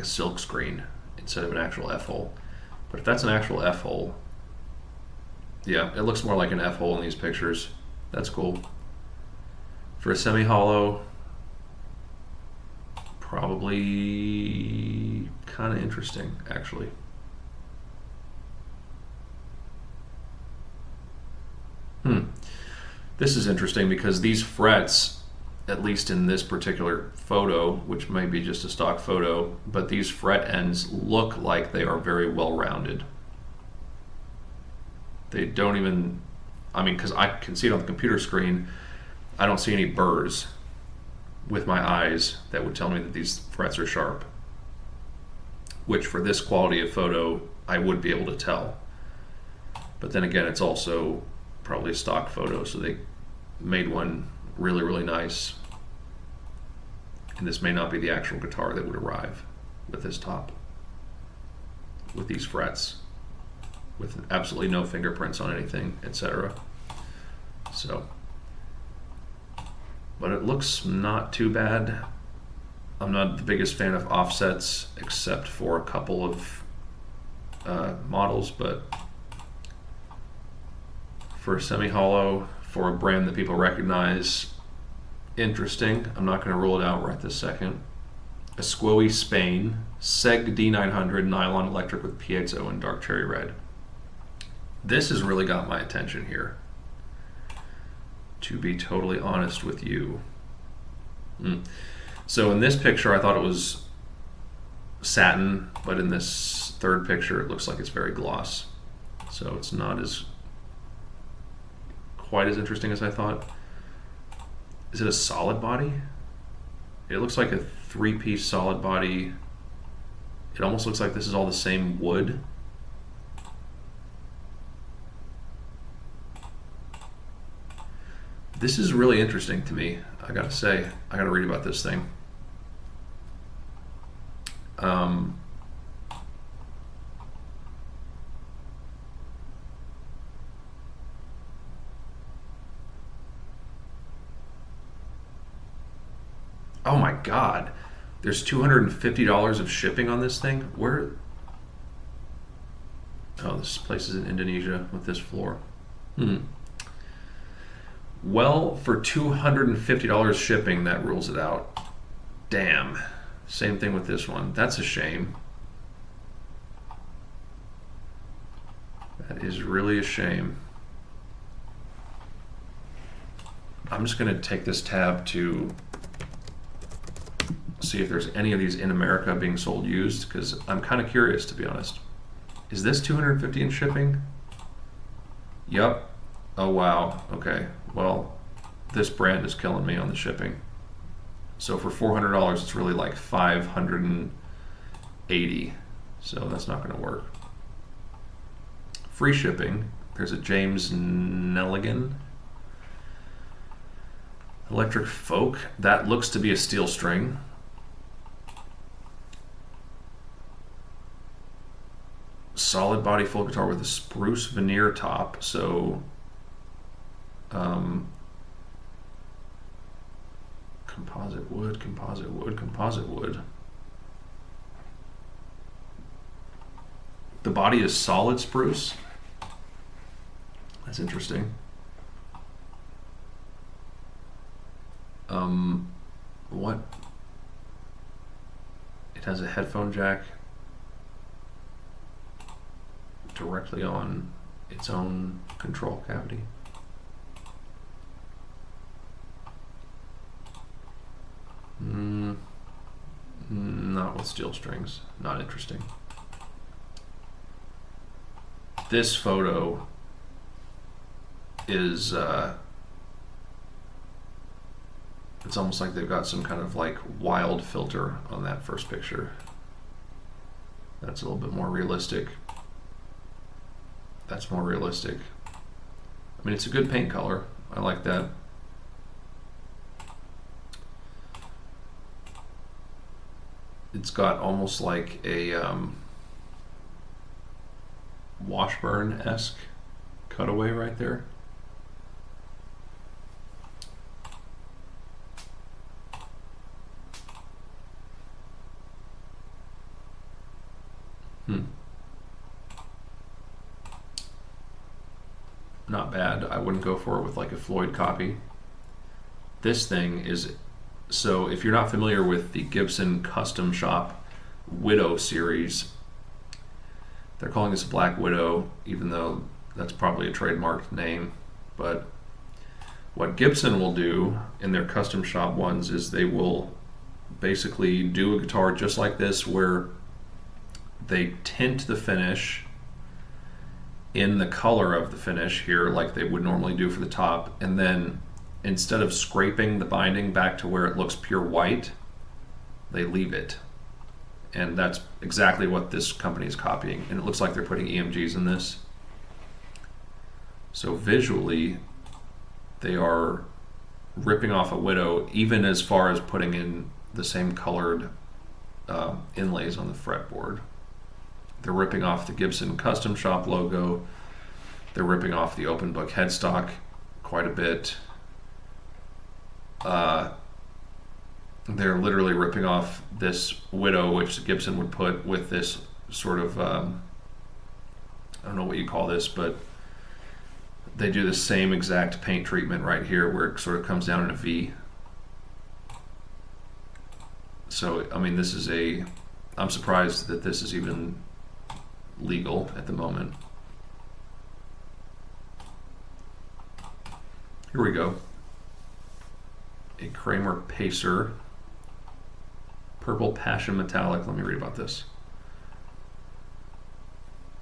silk screen instead of an actual F-hole. But if that's an actual F-hole, yeah, it looks more like an F-hole in these pictures. That's cool. For a semi-hollow, probably kind of interesting, actually. This is interesting because these frets, at least in this particular photo, which may be just a stock photo, but these fret ends look like they are very well rounded. They don't even, I mean, because I can see it on the computer screen, I don't see any burrs with my eyes that would tell me that these frets are sharp, which for this quality of photo, I would be able to tell. But then again, it's also probably a stock photo, so they made one really, really nice. And this may not be the actual guitar that would arrive with this top, with these frets, with absolutely no fingerprints on anything, etc. So, but it looks not too bad. I'm not the biggest fan of offsets, except for a couple of models, but for a semi-hollow, for a brand that people recognize, interesting. I'm not going to rule it out right this second. Esquoe Spain, Seg D900 nylon electric with piezo and dark cherry red. This has really got my attention here, to be totally honest with you. So in this picture, I thought it was satin, but in this third picture, it looks like it's very gloss. So it's not as quite as interesting as I thought. Is it a solid body? It looks like a three-piece solid body. It almost looks like this is all the same wood. This is really interesting to me, I gotta say. I gotta read about this thing. Oh my God, there's $250 of shipping on this thing? Where? Oh, this place is in Indonesia with this floor. Well, for $250 shipping, that rules it out. Damn. Same thing with this one. That's a shame. That is really a shame. I'm just going to take this tab to see if there's any of these in America being sold used, because I'm kind of curious, to be honest. Is this $250 in shipping? Yep. Oh wow. Okay. Well, this brand is killing me on the shipping. So for $400, it's really like $580. So that's not going to work. Free shipping. There's a James Nelligan Electric Folk. That looks to be a steel string. Solid body full guitar with a spruce veneer top. So composite wood, composite wood, composite wood. The body is solid spruce. That's interesting. What? It has a headphone jack directly on its own control cavity. Not with steel strings. Not interesting. This photo is it's almost like they've got some kind of like wild filter on that first picture. That's a little bit more realistic. That's more realistic. I mean, it's a good paint color. I like that. It's got almost like a Washburn-esque cutaway right there. Not bad. I wouldn't go for it with like a Floyd copy. This thing is, so if you're not familiar with the Gibson Custom Shop Widow series, they're calling this Black Widow, even though that's probably a trademarked name. But what Gibson will do in their custom shop ones is they will basically do a guitar just like this, where they tint the finish in the color of the finish here, like they would normally do for the top, and then instead of scraping the binding back to where it looks pure white, they leave it. And that's exactly what this company is copying. And it looks like they're putting EMGs in this. So visually, They are ripping off a Widow, even as far as putting in the same colored inlays on the fretboard. They're ripping off the Gibson Custom Shop logo. They're ripping off the Open Book headstock quite a bit. They're literally ripping off this Widow, which Gibson would put with this sort of, I don't know what you call this, but they do the same exact paint treatment right here where it sort of comes down in a V. So, I mean, this is I'm surprised that this is even legal at the moment. Here we go. A Kramer Pacer. Purple Passion Metallic. Let me read about this.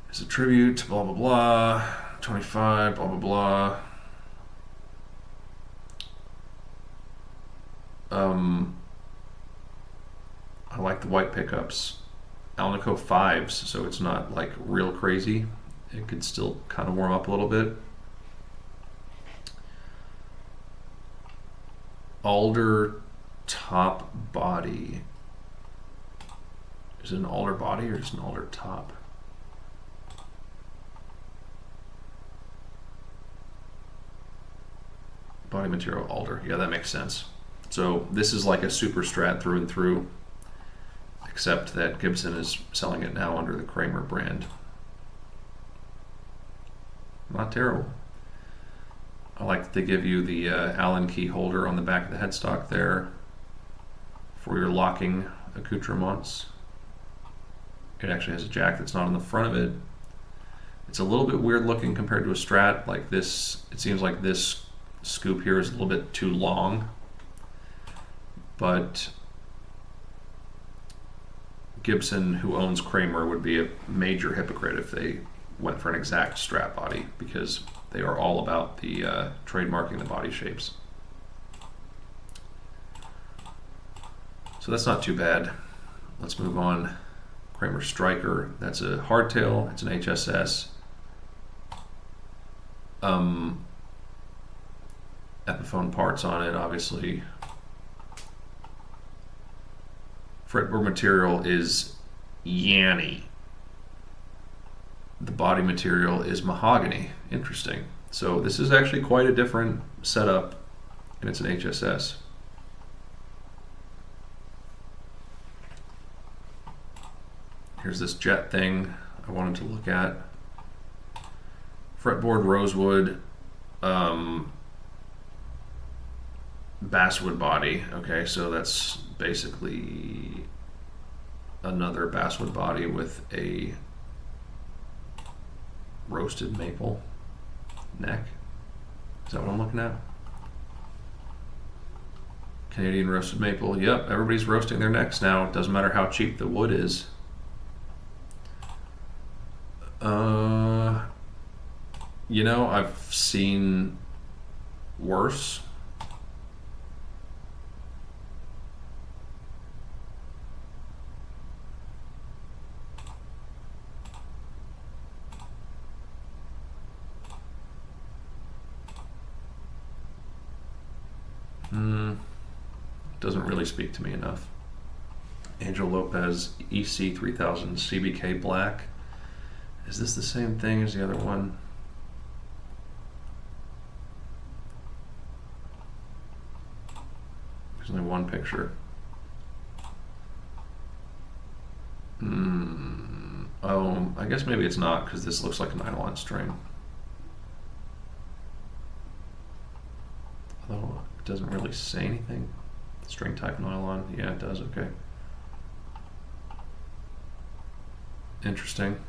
It's a tribute, blah, blah, blah. 25, blah, blah, blah. I like the white pickups. Alnico 5s, so it's not like real crazy. It could still kind of warm up a little bit. Alder top body. Is it an alder body or just an alder top? Body material alder. Yeah, that makes sense. So this is like a Super Strat through and through, except that Gibson is selling it now under the Kramer brand. Not terrible. I like that they give you the Allen key holder on the back of the headstock there for your locking accoutrements. It actually has a jack that's not on the front of it. It's a little bit weird looking compared to a Strat. Like this, it seems like this scoop here is a little bit too long, but Gibson, who owns Kramer, would be a major hypocrite if they went for an exact Strat body, because they are all about the trademarking the body shapes. So that's not too bad. Let's move on. Kramer Striker. That's a hardtail. It's an HSS. Epiphone parts on it, obviously. Fretboard material is Yanni. The body material is mahogany. Interesting. So this is actually quite a different setup, and it's an HSS. Here's this jet thing I wanted to look at. Fretboard rosewood, basswood body. Okay, so that's basically another basswood body with a roasted maple neck. Is that what I'm looking at? Canadian roasted maple. Yep, everybody's roasting their necks now. It doesn't matter how cheap the wood is. You know, I've seen worse. Doesn't really speak to me enough. Angel Lopez EC 3000 CBK Black. Is this the same thing as the other one? There's only one picture. Oh, I guess maybe it's not, because this looks like a nylon string. Although it doesn't really say anything. String type nylon. Yeah, it does. Okay. Interesting.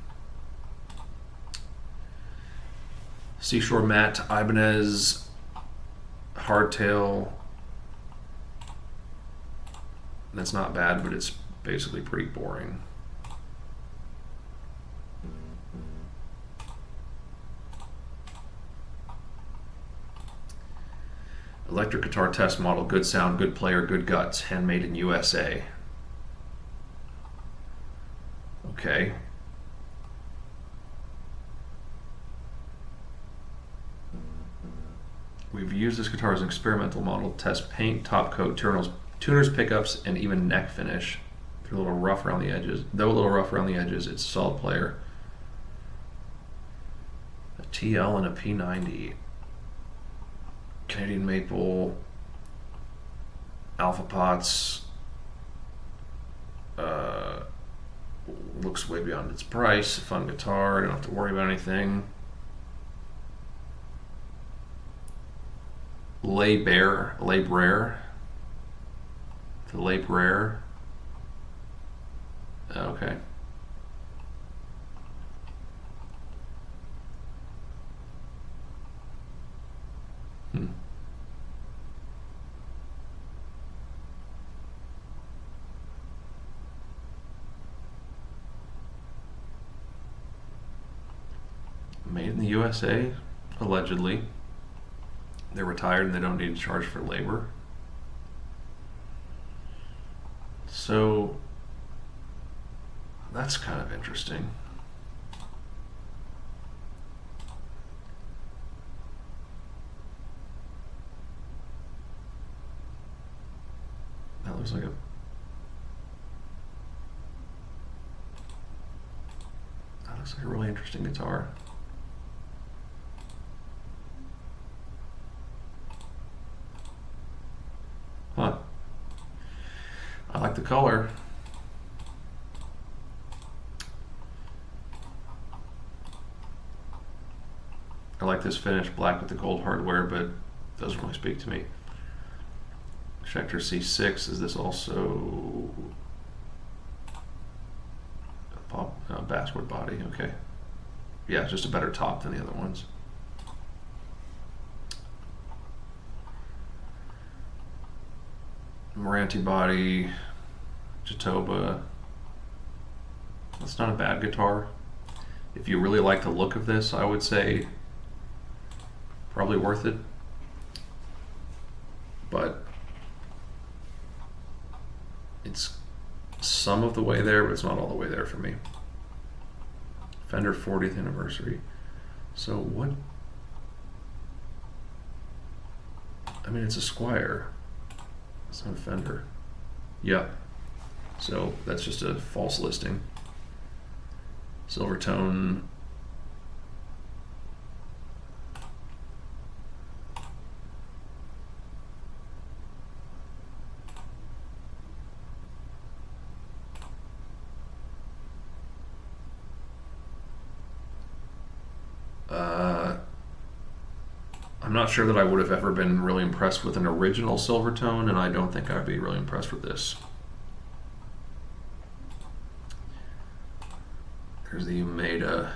Seashore Matte Ibanez hardtail. That's not bad, but it's basically pretty boring. Electric guitar test model, good sound, good player, good guts, handmade in USA. Okay. We've used this guitar as an experimental model to test paint, top coat, tuners, pickups, and even neck finish. They're a little rough around the edges. Though a little rough around the edges, it's a solid player. A TL and a P90. Canadian maple. Alpha pots. Looks way beyond its price. Fun guitar. Don't have to worry about anything. Labrare. The Labrare. Okay. Made in the USA, allegedly. They're retired and they don't need to charge for labor. So that's kind of interesting. That looks like a really interesting guitar. Huh. I like the color. I like this finish, black with the gold hardware, but it doesn't really speak to me. Schecter C6, is this also a basswood body? Okay. Yeah, it's just a better top than the other ones. Moranti body, Jatoba. That's not a bad guitar. If you really like the look of this, I would say probably worth it. But it's some of the way there, but it's not all the way there for me. Fender 40th anniversary. So what? I mean, it's a Squier. It's not a Fender. Yeah. So that's just a false listing. Silvertone. I'm not sure that I would have ever been really impressed with an original Silvertone, and I don't think I'd be really impressed with this. There's the Umeda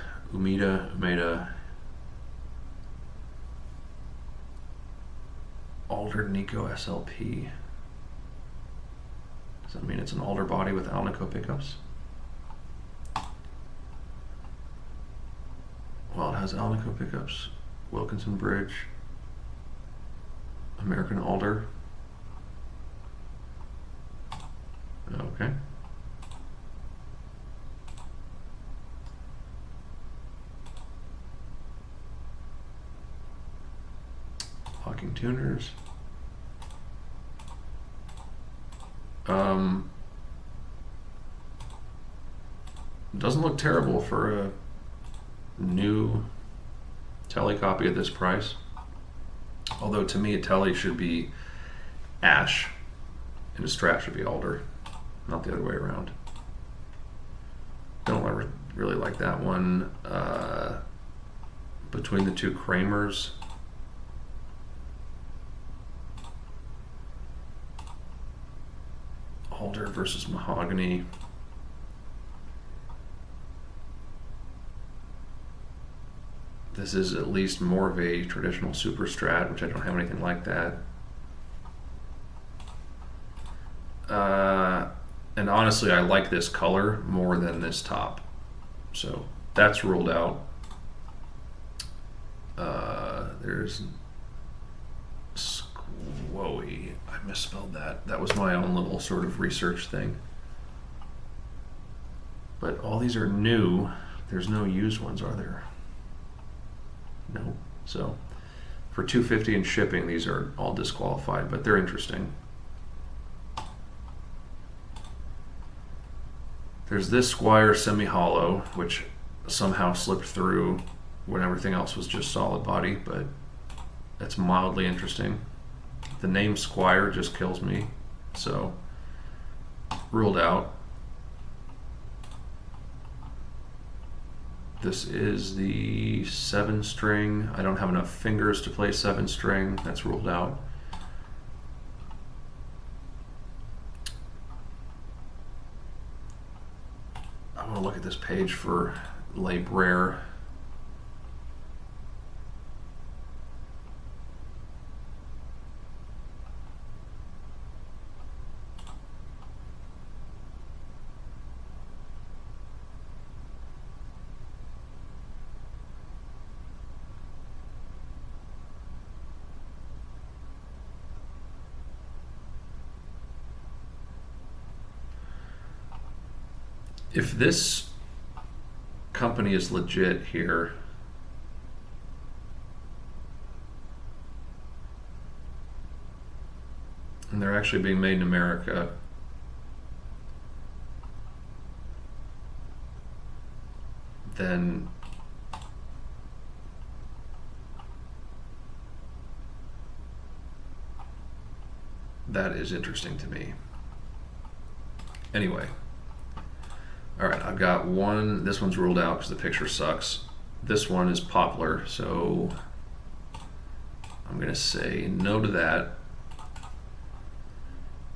Alder Nico SLP. Does that mean it's an Alder body with Alnico pickups? Well, it has Alnico pickups. Wilkinson Bridge. American Alder. Okay. Hawking tuners. Doesn't look terrible for a new Tele copy at this price. Although to me a Tele should be ash and a Strat should be alder, not the other way around. Don't ever really like that one. Between the two Kramers, alder versus mahogany. This is at least more of a traditional Super Strat, which I don't have anything like that. And honestly, I like this color more than this top. So that's ruled out. There's Squoey. I misspelled that. That was my own little sort of research thing. But all these are new. There's no used ones, are there? No. So For $250 in shipping, these are all disqualified, but they're interesting. There's this Squier semi-hollow, which somehow slipped through when everything else was just solid body, but that's mildly interesting. The name Squier just kills me, so ruled out. This is the 7-string. I don't have enough fingers to play 7-string. That's ruled out. I want to look at this page for Le Braire. If this company is legit here, and they're actually being made in America, then that is interesting to me. Anyway. All right, I've got one. This one's ruled out because the picture sucks. This one is poplar, so I'm going to say no to that.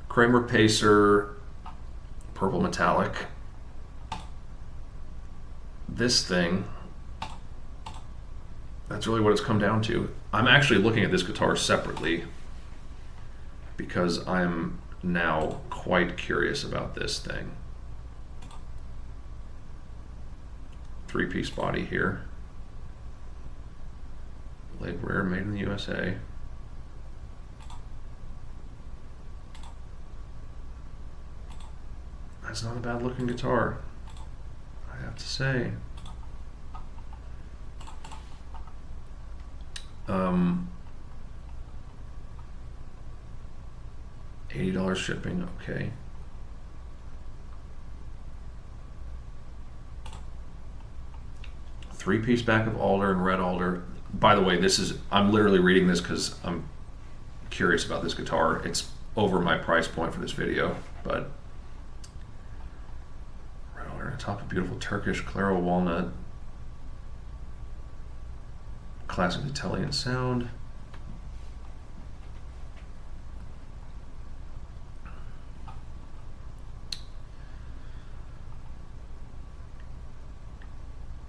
Kramer Pacer, purple metallic. This thing, that's really what it's come down to. I'm actually looking at this guitar separately because I'm now quite curious about this thing. 3-piece body here. Le Braire, made in the USA. That's not a bad looking guitar, I have to say. $80 shipping, okay. Three-piece back of alder and red alder. By the way, I'm literally reading this because I'm curious about this guitar. It's over my price point for this video, but red alder on top of beautiful Turkish Claro walnut. Classic Italian sound.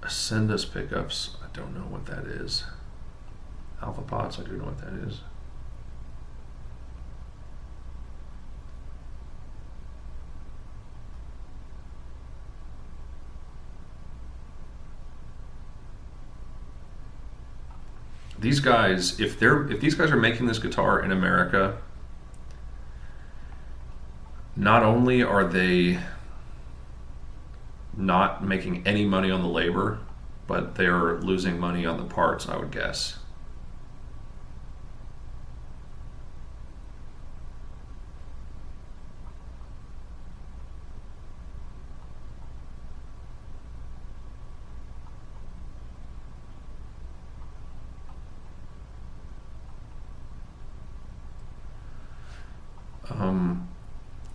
Ascendus pickups, I don't know what that is. Alpha pots, I do know what that is. These guys, if these guys are making this guitar in America, not only are they not making any money on the labor, but they're losing money on the parts, I would guess.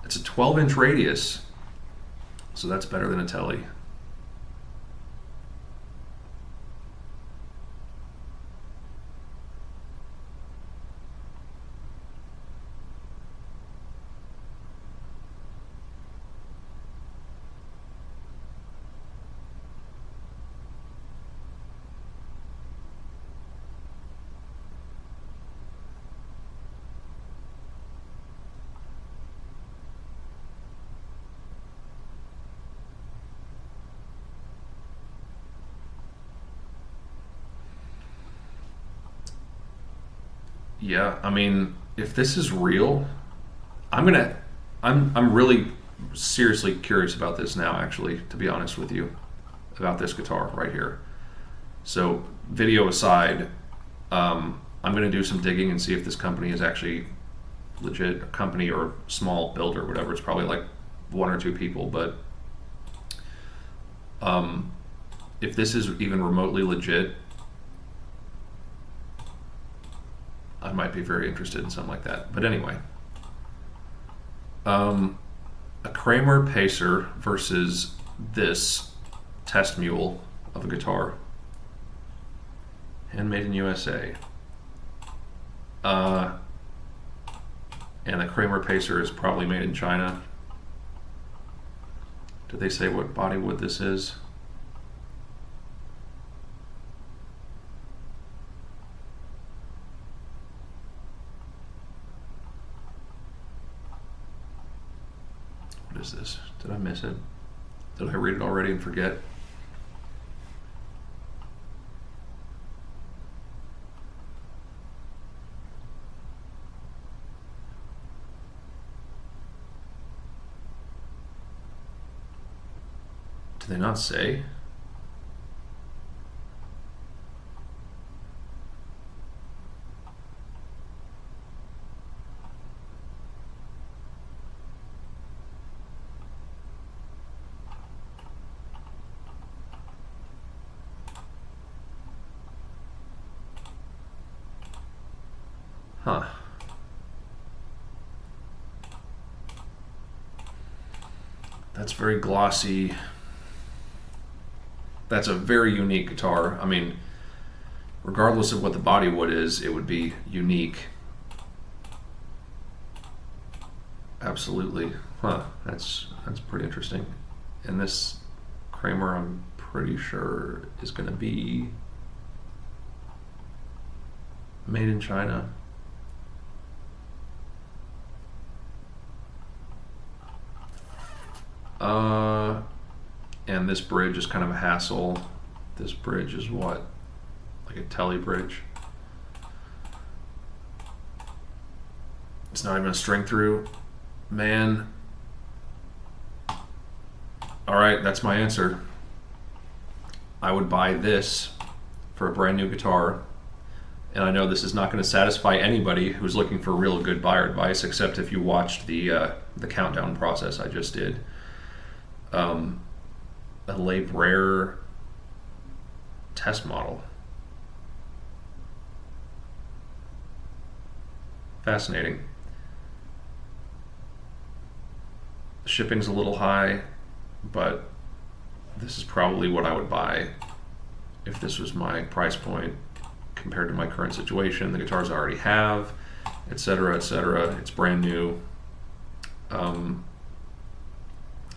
It's a 12-inch radius, so that's better than a Tele. Yeah, I mean, if this is real, I'm really seriously curious about this now, actually, to be honest with you, about this guitar right here. So, video aside, I'm going to do some digging and see if this company is actually legit, a company or small builder, whatever. It's probably like one or two people, but if this is even remotely legit, I might be very interested in something like that. But anyway, a Kramer Pacer versus this test mule of a guitar, handmade in USA. And the Kramer Pacer is probably made in China. Did they say what body wood this is? What is this? Did I miss it? Did I read it already and forget? Did they not say? Huh. That's very glossy. That's a very unique guitar. I mean, regardless of what the body wood is, it would be unique. Absolutely. Huh. That's pretty interesting. And this Kramer, I'm pretty sure, is going to be made in China. And this bridge is kind of a hassle. This bridge is what? Like a telly bridge. It's not even a string through. Man. Alright, that's my answer. I would buy this for a brand new guitar. And I know this is not going to satisfy anybody who's looking for real good buyer advice, except if you watched the countdown process I just did. A Le Braire test model. Fascinating. Shipping's a little high, but this is probably what I would buy if this was my price point compared to my current situation, the guitars I already have, etc., etc. It's brand new.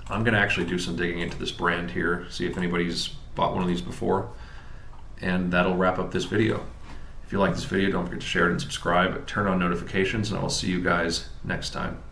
I'm going to actually do some digging into this brand here, see if anybody's bought one of these before, and that'll wrap up this video. If you like this video, don't forget to share it and subscribe, turn on notifications, and I will see you guys next time.